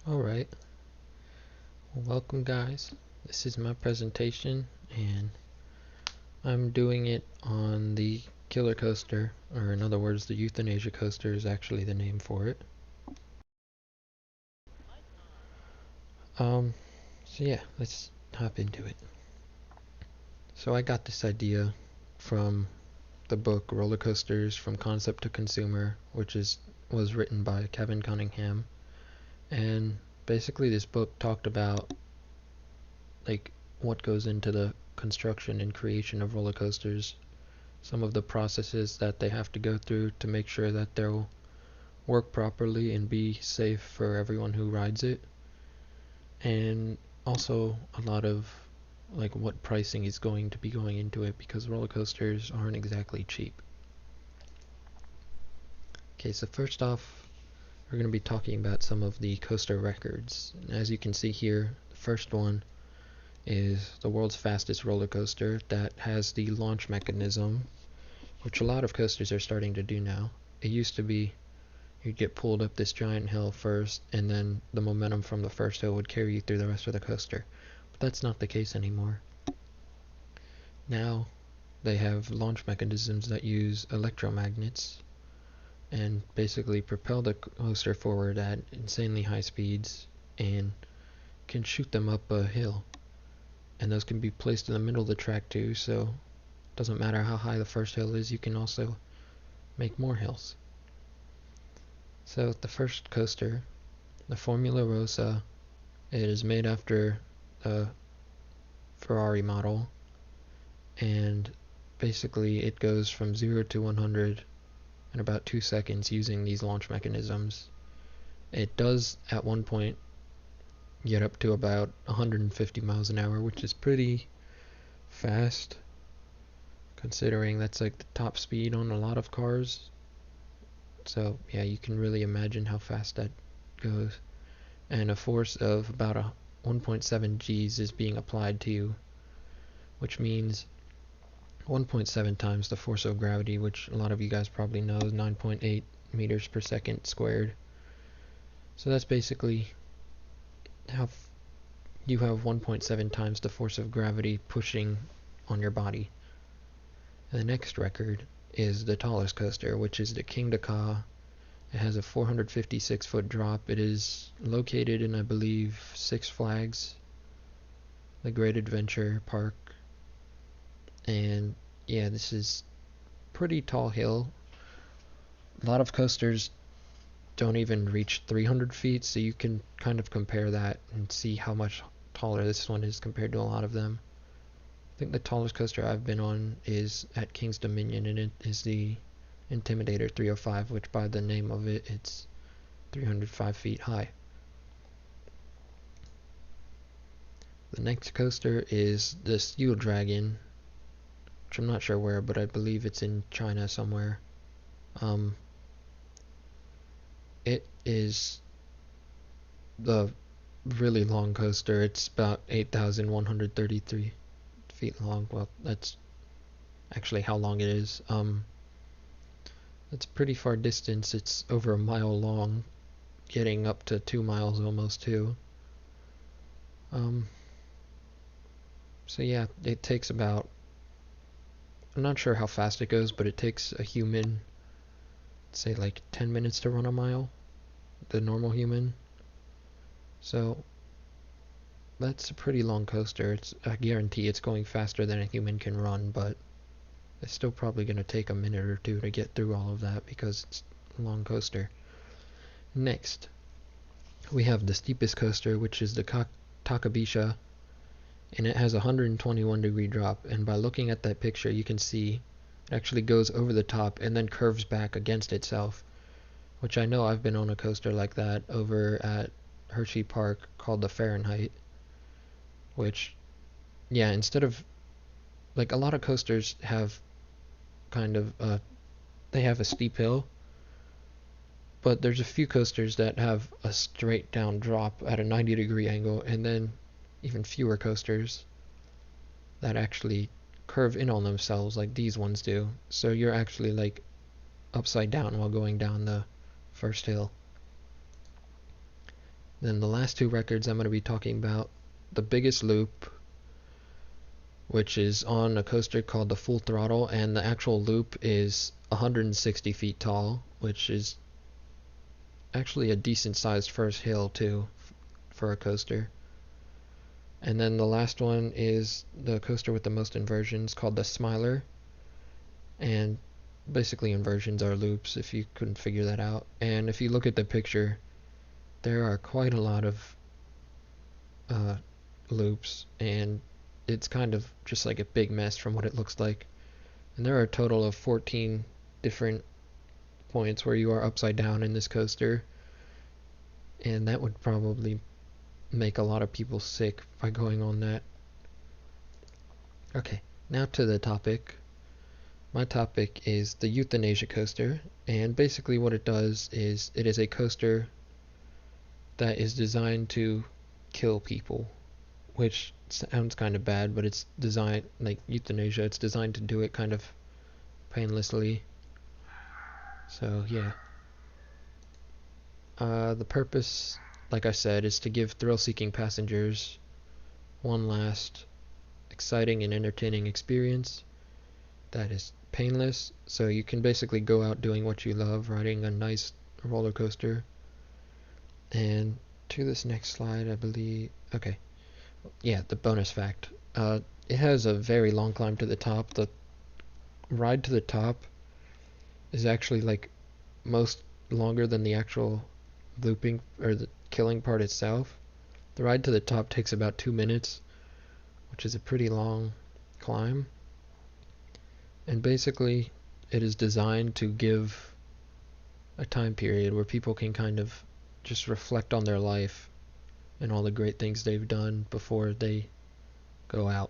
Alright, well, welcome guys. This is my presentation and I'm doing it on the killer coaster, or in other words the euthanasia coaster is actually the name for it. Um, so yeah, let's hop into it. So I got this idea from the book Roller Coasters from Concept to Consumer, which was written by Kevin Cunningham, and basically this book talked about like what goes into the construction and creation of roller coasters, some of the processes that they have to go through to make sure that they'll work properly and be safe for everyone who rides it, and also a lot of like what pricing is going to be going into it because roller coasters aren't exactly cheap. Okay, so first off, we're going to be talking about some of the coaster records. As you can see here, the first one is the world's fastest roller coaster that has the launch mechanism, which a lot of coasters are starting to do now. It used to be you'd get pulled up this giant hill first, and then the momentum from the first hill would carry you through the rest of the coaster. But that's not the case anymore. Now they have launch mechanisms that use electromagnets and basically propel the coaster forward at insanely high speeds and can shoot them up a hill. And those can be placed in the middle of the track too, so it doesn't matter how high the first hill is, you can also make more hills. So the first coaster, the Formula Rossa, it is made after a Ferrari model, and basically it goes from 0 to 100 in about 2 seconds using these launch mechanisms. It does at one point get up to about 150 miles an hour, which is pretty fast considering that's like the top speed on a lot of cars. So yeah, you can really imagine how fast that goes. And a force of about 1.7 Gs is being applied to you, which means 1.7 times the force of gravity, which a lot of you guys probably know is 9.8 meters per second squared. So that's basically how you have 1.7 times the force of gravity pushing on your body. And the next record is the tallest coaster, which is the King Ka. It has a 456-foot drop. It is located in, I believe, Six Flags, the Great Adventure Park. And yeah, this is pretty tall hill. A lot of coasters don't even reach 300 feet, so you can kind of compare that and see how much taller this one is compared to a lot of them. I think the tallest coaster I've been on is at King's Dominion, and it is the Intimidator 305, which by the name of it, it's 305 feet high. The next coaster is the Steel Dragon, which I'm not sure where, but I believe it's in China somewhere. It is the really long coaster. It's about 8,133 feet long. Well, that's actually how long it is. It's a pretty far distance. It's over a mile long, getting up to 2 miles almost too. So yeah, it takes about, I'm not sure how fast it goes, but it takes a human, say like 10 minutes to run a mile, the normal human. So that's a pretty long coaster. I guarantee it's going faster than a human can run, but it's still probably going to take a minute or two to get through all of that because it's a long coaster. Next, we have the steepest coaster, which is the Takabisha, and it has a 121-degree drop, and by looking at that picture you can see it actually goes over the top and then curves back against itself, which I know I've been on a coaster like that over at Hershey Park called the Fahrenheit, which, yeah, instead of, like, a lot of coasters have kind of, they have a steep hill, but there's a few coasters that have a straight down drop at a 90-degree angle, and then even fewer coasters that actually curve in on themselves like these ones do. So you're actually like upside down while going down the first hill. Then the last two records I'm going to be talking about, the biggest loop, which is on a coaster called the Full Throttle, and the actual loop is 160 feet tall, which is actually a decent sized first hill too for a coaster. And then the last one is the coaster with the most inversions, called the Smiler, and basically inversions are loops if you couldn't figure that out. And if you look at the picture, there are quite a lot of loops, and it's kind of just like a big mess from what it looks like. And there are a total of 14 different points where you are upside down in this coaster, and that would probably make a lot of people sick by going on that. Okay, now to the topic. My topic is the Euthanasia coaster, and basically what it does is it is a coaster that is designed to kill people, which sounds kind of bad, but it's designed, like euthanasia, it's designed to do it kind of painlessly. So yeah. The purpose, like I said, is to give thrill-seeking passengers one last exciting and entertaining experience that is painless, so you can basically go out doing what you love, riding a nice roller coaster. And to this next slide, I believe. Okay, yeah, the bonus fact. It has a very long climb to the top. The ride to the top is actually like most longer than the actual looping or the killing part itself. The ride to the top takes about 2 minutes, which is a pretty long climb. And basically, it is designed to give a time period where people can kind of just reflect on their life and all the great things they've done before they go out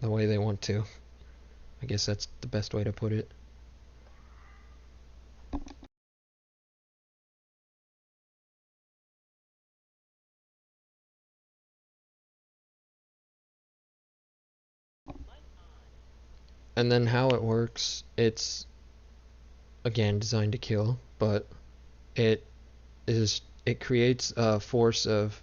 the way they want to. I guess that's the best way to put it. And then how it works, it's again designed to kill, but it creates a force of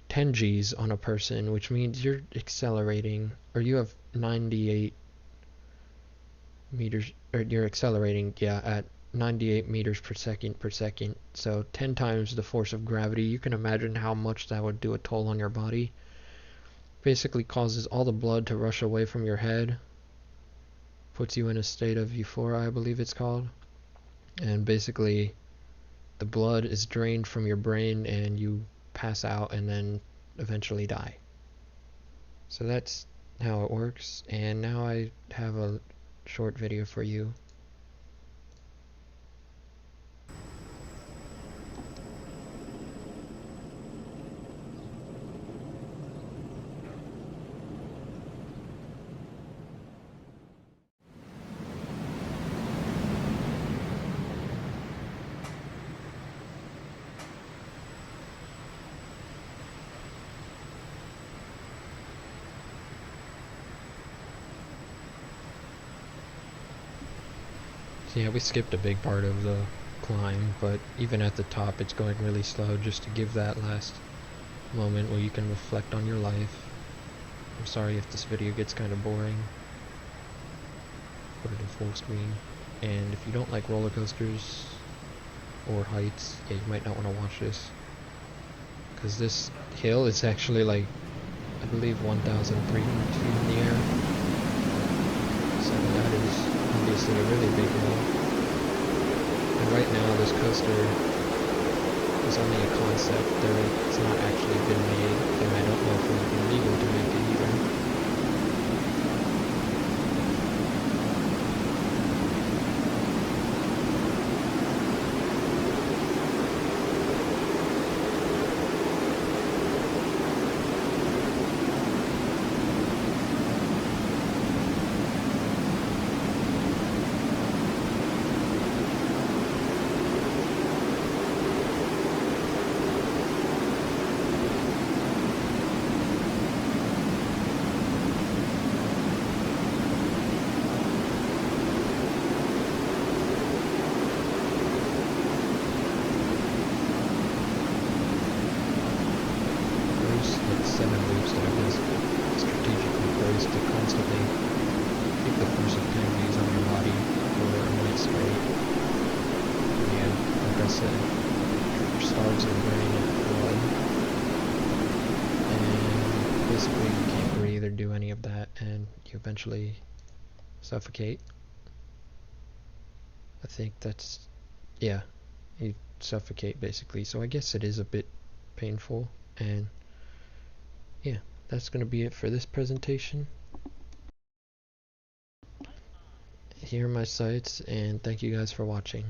10 G's on a person, which means you're accelerating, or you have 98 meters, or you're accelerating, yeah, at 98 meters per second, so 10 times the force of gravity. You can imagine how much that would do a toll on your body. Basically causes all the blood to rush away from your head, puts you in a state of euphoria, I believe it's called, and basically the blood is drained from your brain and you pass out and then eventually die. So that's how it works, and now I have a short video for you. So yeah, we skipped a big part of the climb, but even at the top it's going really slow just to give that last moment where you can reflect on your life. I'm sorry if this video gets kind of boring. Put it in full screen. And if you don't like roller coasters or heights, yeah, you might not want to watch this, because this hill is actually like, I believe, 1,300 feet in the air. So that is obviously a really big hill. And right now this coaster is only a concept. It's not actually been made, and I don't know if it would be legal to make it either. is to constantly keep the force of 10 Gs on your body for a minute straight. And like I said, starves your brain of blood, and basically you can't breathe or do any of that, and you eventually suffocate. I think that's, yeah, you suffocate basically. So I guess it is a bit painful, and yeah, that's going to be it for this presentation. Here are my sites, and thank you guys for watching.